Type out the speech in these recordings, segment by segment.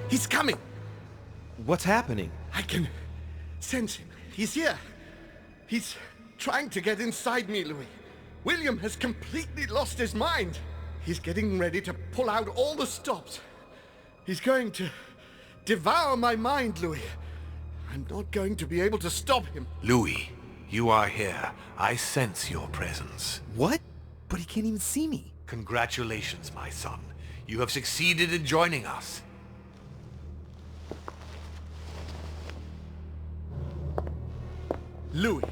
He's coming! What's happening? I can sense him. He's here. He's trying to get inside me, Louis. William has completely lost his mind. He's getting ready to pull out all the stops. He's going to devour my mind, Louis. I'm not going to be able to stop him. Louis, you are here. I sense your presence. What? But he can't even see me. Congratulations, my son. You have succeeded in joining us. Louis,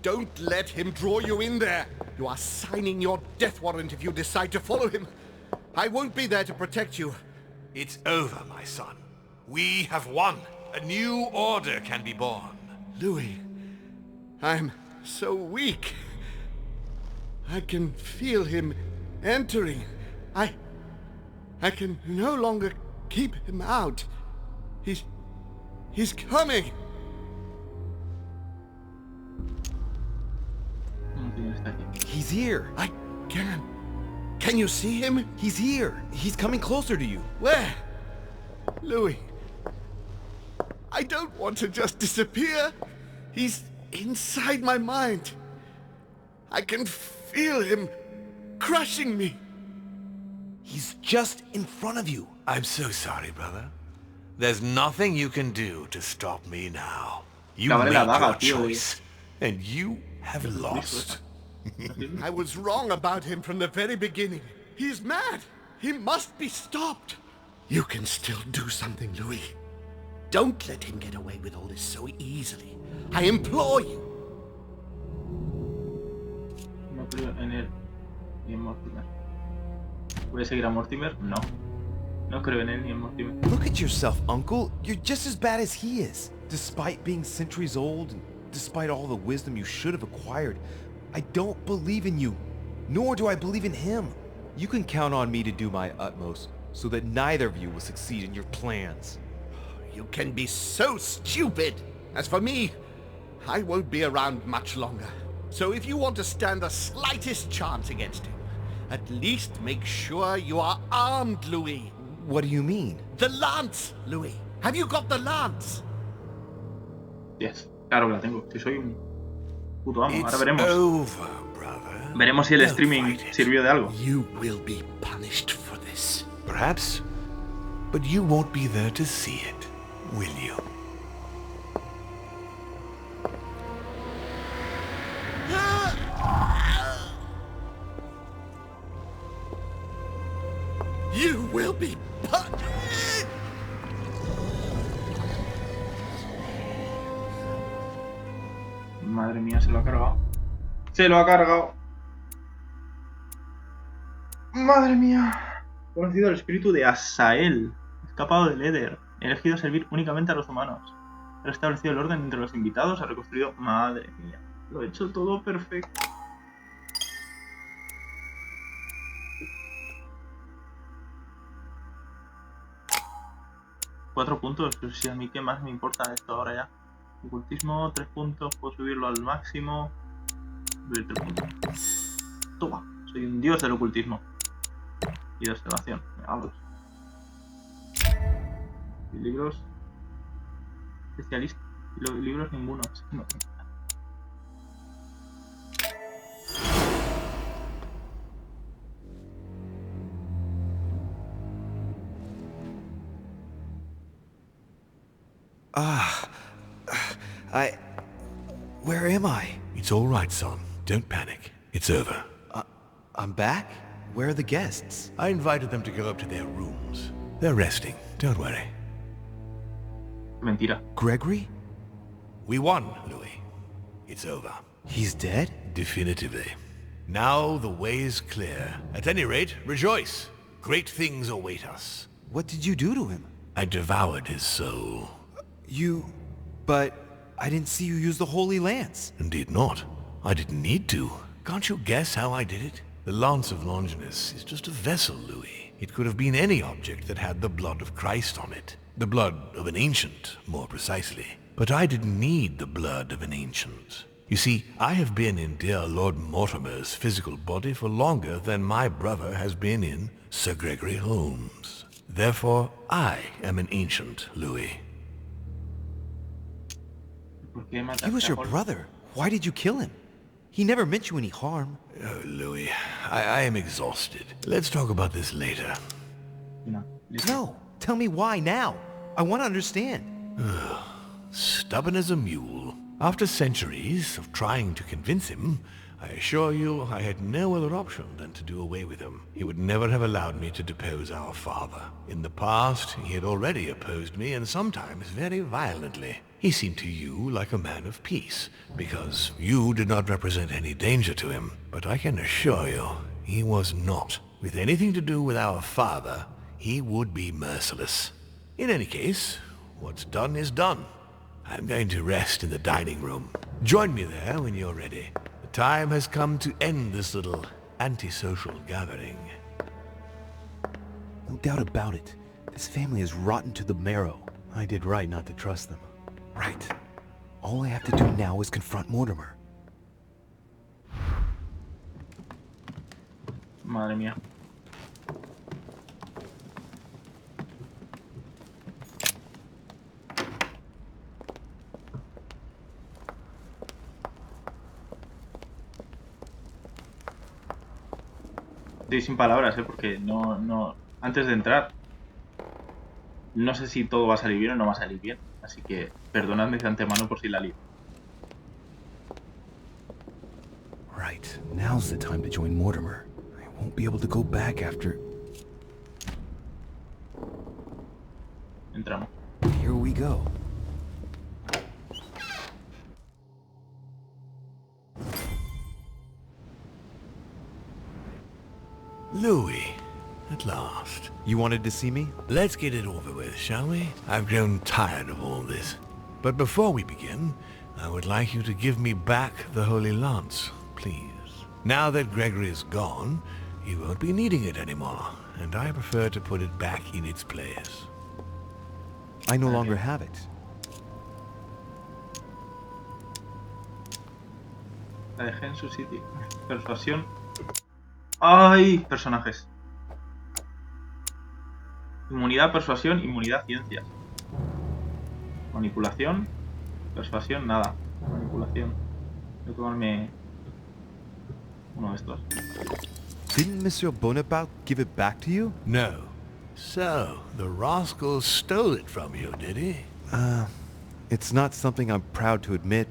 don't let him draw you in there. You are signing your death warrant if you decide to follow him. I won't be there to protect you. It's over, my son. We have won. A new order can be born. Louis, I'm so weak. I can feel him entering. I can no longer keep him out. He's coming. He's here. I can. Can you see him? He's here. He's coming closer to you. Where? Louis. I don't want to just disappear. He's inside my mind. I can feel him crushing me. He's just in front of you. I'm so sorry, brother. There's nothing you can do to stop me now. You made your choice, and you have lost. I was wrong about him from the very beginning. He's mad. He must be stopped. You can still do something, Louis. Don't let him get away with all this so easily. I implore you. No creo en él ni en Mortimer. ¿Voy a seguir a Mortimer? No. No creo en él ni en Mortimer. Look at yourself, Uncle. You're just as bad as he is. Despite being centuries old, and despite all the wisdom you should have acquired, I don't believe in you, nor do I believe in him. You can count on me to do my utmost, so that neither of you will succeed in your plans. You can be so stupid. As for me, I won't be around much longer. So if you want to stand the slightest chance against him, at least make sure you are armed, Louis. What do you mean? The lance, Louis. Have you got the lance? Yes, claro que la tengo. Si soy un puto amo. Ahora It's veremos. over, brother. Veremos si el Don't streaming fight it. sirvió de algo. You will be punished for this. Perhaps, but you won't be there to see it, will you? You will be punished. Madre mía, se lo ha cargado. Se lo ha cargado. Madre mía. Conocido el espíritu de Asael. Escapado del Éder. Elegido a servir únicamente a los humanos. Ha restablecido el orden entre los invitados. Ha reconstruido... Madre mía. Lo he hecho todo perfecto. Cuatro puntos. Pues sí, a mí qué más me importa esto ahora ya. Ocultismo, 3 puntos. Puedo subirlo al máximo. Subir 3 puntos. Toma. Soy un dios del ocultismo. Y de observación. Vamos. Y libros. Especialistas. Y libros ninguno. Así que no. Where am I? It's all right, son. Don't panic. It's over. I'm back? Where are the guests? I invited them to go up to their rooms. They're resting. Don't worry. Mentira. Gregory? We won, Louis. It's over. He's dead? Definitively. Now the way is clear. At any rate, rejoice. Great things await us. What did you do to him? I devoured his soul. But I didn't see you use the Holy Lance. Indeed not. I didn't need to. Can't you guess how I did it? The Lance of Longinus is just a vessel, Louis. It could have been any object that had the blood of Christ on it. The blood of an ancient, more precisely. But I didn't need the blood of an ancient. You see, I have been in dear Lord Mortimer's physical body for longer than my brother has been in Sir Gregory Holmes. Therefore, I am an ancient, Louis. ¿Por qué He mataste was a your Paul? brother. Why did you kill him? He never meant you any harm. Oh, Louis, I am exhausted. Let's talk about this later. No, listo. No, tell me why now. I want to understand. Stubborn as a mule. After centuries of trying to convince him, I assure you I had no other option than to do away with him. He would never have allowed me to depose our father. In the past, he had already opposed me, and sometimes very violently. He seemed to you like a man of peace, because you did not represent any danger to him. But I can assure you, he was not. With anything to do with our father, he would be merciless. In any case, what's done is done. I'm going to rest in the dining room. Join me there when you're ready. The time has come to end this little antisocial gathering. No doubt about it. This family is rotten to the marrow. I did right not to trust them. Right. All I have to do now is confront Mortimer. Madre mía. Estoy sin palabras, porque no... Antes de entrar, no sé si todo va a salir bien o no va a salir bien. Así que perdonadme de antemano por si la lío. Right. Now's the time to join Mortimer. I won't be able to go back after... Entramos. Here we go. Louis, at last. You wanted to see me? Let's get it over with, shall we? I've grown tired of all this. But before we begin, I would like you to give me back the Holy Lance, please. Now that Gregory is gone, you won't be needing it anymore, and I prefer to put it back in its place. I no longer have it. La dejé en su sitio. Persuasión. ¡Ay! Personajes. Inmunidad, persuasión, inmunidad, ciencias. Manipulación. Persuasión, nada. Manipulación. Voy a tomarme uno de estos. Didn't Monsieur Bonaparte give it back to you? No. So, the rascal stole it from you, did he? It's not something I'm proud to admit,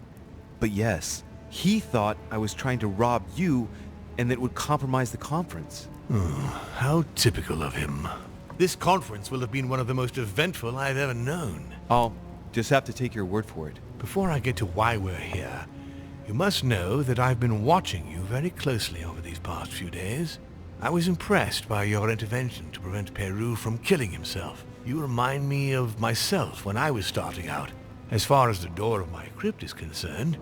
but yes. He thought I was trying to rob you and that it would compromise the conference. How typical of him. This conference will have been one of the most eventful I've ever known. I'll just have to take your word for it. Before I get to why we're here, you must know that I've been watching you very closely over these past few days. I was impressed by your intervention to prevent Peru from killing himself. You remind me of myself when I was starting out. As far as the door of my crypt is concerned,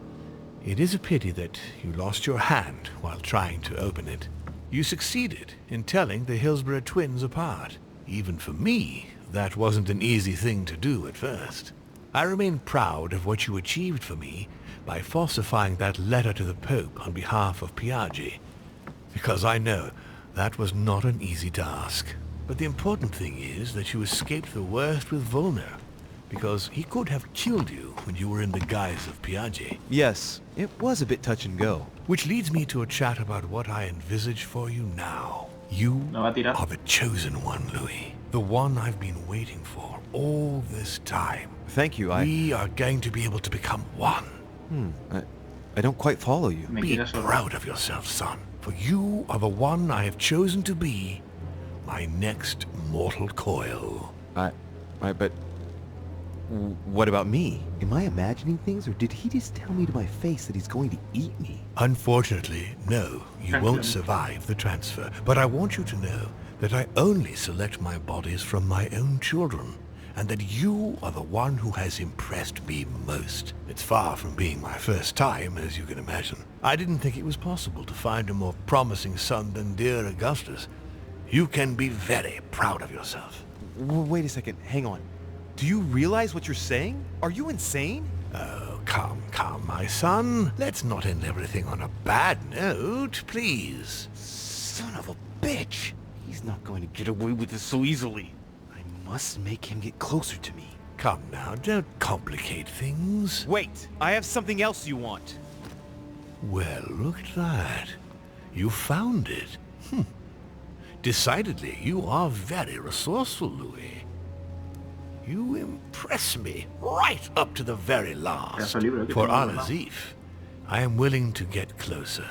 it is a pity that you lost your hand while trying to open it. You succeeded in telling the Hillsborough twins apart. Even for me, that wasn't an easy thing to do at first. I remain proud of what you achieved for me by falsifying that letter to the Pope on behalf of Piaggi, because I know that was not an easy task. But the important thing is that you escaped the worst with Volner, because he could have killed you when you were in the guise of Piaggi. Yes, it was a bit touch and go. Which leads me to a chat about what I envisage for you now. You Me va a tirar. are the chosen one, Louis. The one I've been waiting for all this time. Thank you, We are going to be able to become one. I don't quite follow you. Me Be quiere solo. proud of yourself, son. For you are the one I have chosen to be my next mortal coil. But what about me? Am I imagining things, or did he just tell me to my face that he's going to eat me? Unfortunately, no, you won't survive the transfer. But I want you to know that I only select my bodies from my own children, and that you are the one who has impressed me most. It's far from being my first time, as you can imagine. I didn't think it was possible to find a more promising son than dear Augustus. You can be very proud of yourself. Wait a second, hang on. Do you realize what you're saying? Are you insane? Oh, come, my son. Let's not end everything on a bad note, please. Son of a bitch! He's not going to get away with this so easily. must make him get closer to me. Come now, don't complicate things. Wait, I have something else you want. Well, look at that. You found it. Decidedly, you are very resourceful, Louis. You impress me right up to the very last. For Al-Azif, I am willing to get closer.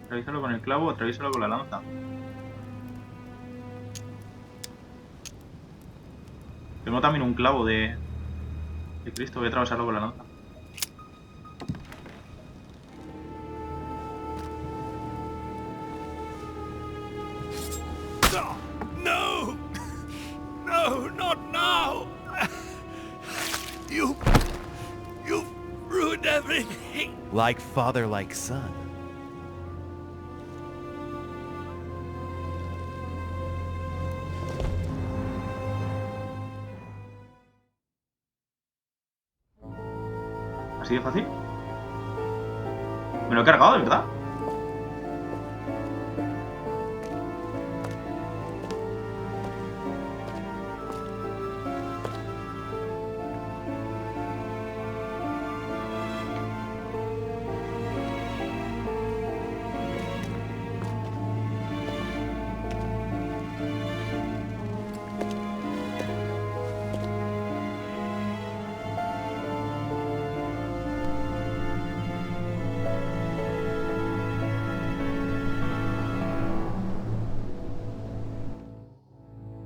Atraviésalo con el clavo o atraviésalo con la lanza. Tengo también un clavo de Cristo, voy a atravesarlo con la lanza. No! No, not now! You've ruined everything! Like father, like son. ¿Así de fácil? Me lo he cargado, de verdad.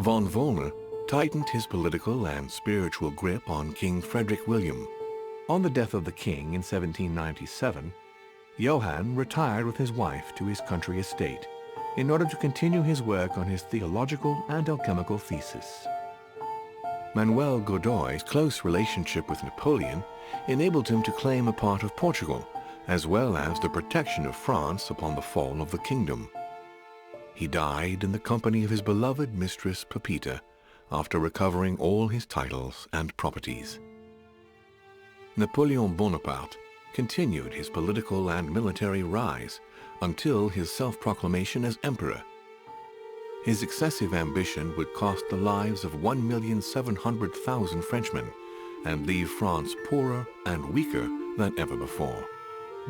Von Wollner tightened his political and spiritual grip on King Frederick William. On the death of the king in 1797, Johann retired with his wife to his country estate in order to continue his work on his theological and alchemical thesis. Manuel Godoy's close relationship with Napoleon enabled him to claim a part of Portugal, as well as the protection of France upon the fall of the kingdom. He died in the company of his beloved mistress Pepita after recovering all his titles and properties. Napoleon Bonaparte continued his political and military rise until his self-proclamation as emperor. His excessive ambition would cost the lives of 1,700,000 Frenchmen and leave France poorer and weaker than ever before.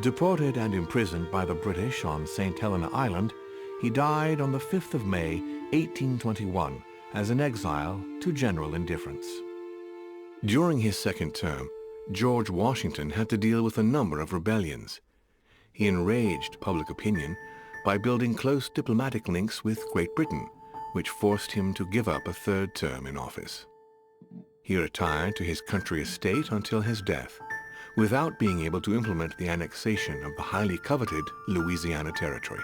Deported and imprisoned by the British on St. Helena Island, he died on the 5th of May, 1821, as an exile to general indifference. During his second term, George Washington had to deal with a number of rebellions. He enraged public opinion by building close diplomatic links with Great Britain, which forced him to give up a third term in office. He retired to his country estate until his death, without being able to implement the annexation of the highly coveted Louisiana Territory.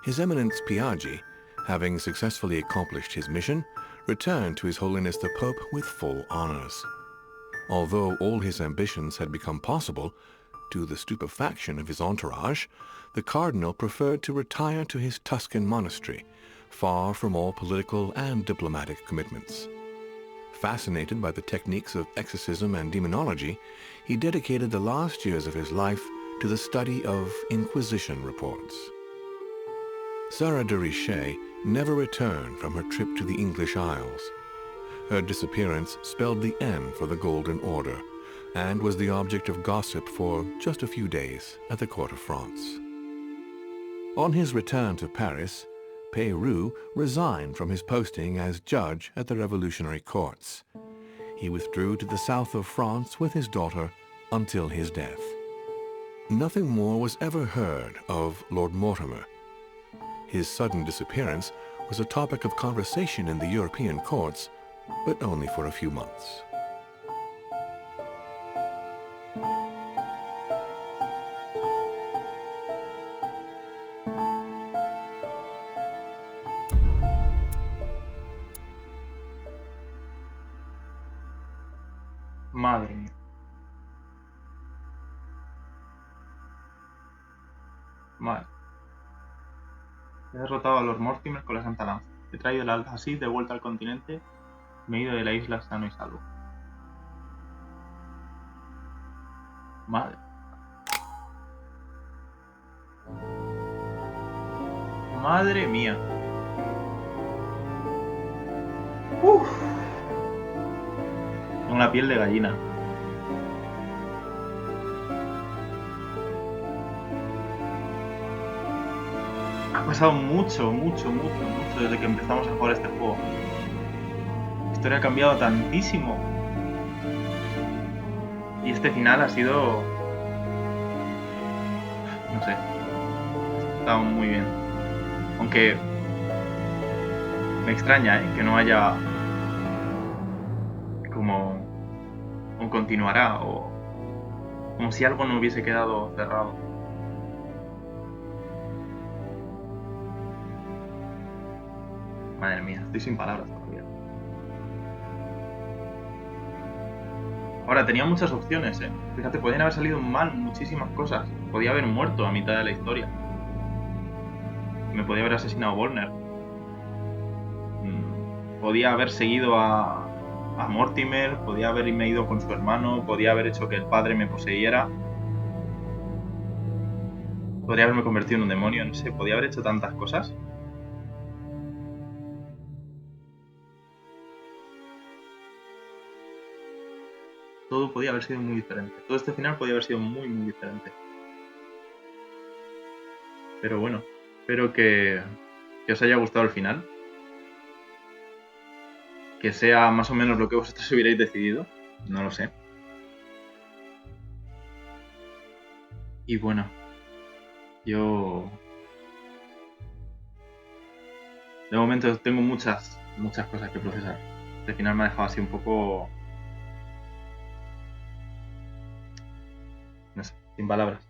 His Eminence Piaggi, having successfully accomplished his mission, returned to His Holiness the Pope with full honors. Although all his ambitions had become possible, to the stupefaction of his entourage, the cardinal preferred to retire to his Tuscan monastery, far from all political and diplomatic commitments. Fascinated by the techniques of exorcism and demonology, he dedicated the last years of his life to the study of Inquisition reports. Sarah de Richet never returned from her trip to the English Isles. Her disappearance spelled the end for the Golden Order and was the object of gossip for just a few days at the court of France. On his return to Paris, Peyroux resigned from his posting as judge at the revolutionary courts. He withdrew to the south of France with his daughter until his death. Nothing more was ever heard of Lord Mortimer. His sudden disappearance was a topic of conversation in the European courts, but only for a few months. Madre mía. Vale. He derrotado a Lord Mortimer con la Santa Lanza. He traído el Al-Aziz de vuelta al continente. Me he ido de la isla sano y salvo. Madre. Madre mía. Uf. Tengo la piel de gallina. Ha pasado mucho desde que empezamos a jugar este juego. La historia ha cambiado tantísimo. Y este final ha sido... no sé. Ha estado muy bien. Aunque... me extraña, que no haya... como... un continuará o... como si algo no hubiese quedado cerrado. Madre mía, estoy sin palabras todavía. Ahora, tenía muchas opciones, Fíjate, podían haber salido mal muchísimas cosas. Podía haber muerto a mitad de la historia. Me podía haber asesinado a Warner. Podía haber seguido a Mortimer, podía haberme ido con su hermano, podía haber hecho que el padre me poseyera. Podría haberme convertido en un demonio, no sé, podía haber hecho tantas cosas. Todo podía haber sido muy diferente. Todo este final podía haber sido muy diferente. Pero bueno, espero que os haya gustado el final. Que sea más o menos lo que vosotros hubierais decidido. No lo sé. Y bueno, yo... de momento tengo muchas cosas que procesar. Este final me ha dejado así un poco... no sé, sin palabras.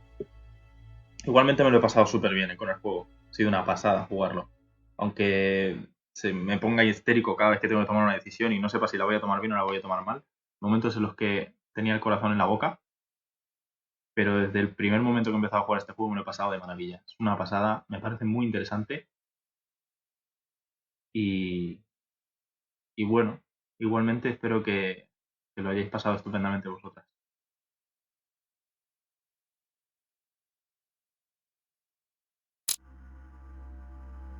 Igualmente me lo he pasado súper bien con el juego. Ha sido una pasada jugarlo. Aunque se me ponga histérico cada vez que tengo que tomar una decisión y no sepa si la voy a tomar bien o la voy a tomar mal. Momentos en los que tenía el corazón en la boca. Pero desde el primer momento que he empezado a jugar este juego me lo he pasado de maravilla. Es una pasada, me parece muy interesante. Y bueno, igualmente espero que lo hayáis pasado estupendamente vosotras.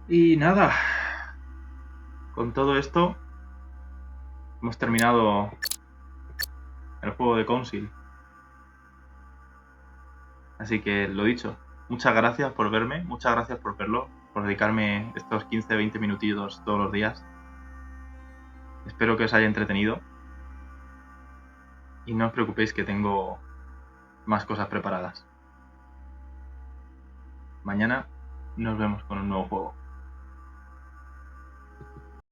Y nada, con todo esto hemos terminado el juego de Council. Así que lo dicho, muchas gracias por verme, muchas gracias por verlo, por dedicarme estos 15-20 minutillos todos los días. Espero que os haya entretenido. Y no os preocupéis que tengo más cosas preparadas. Mañana nos vemos con un nuevo juego.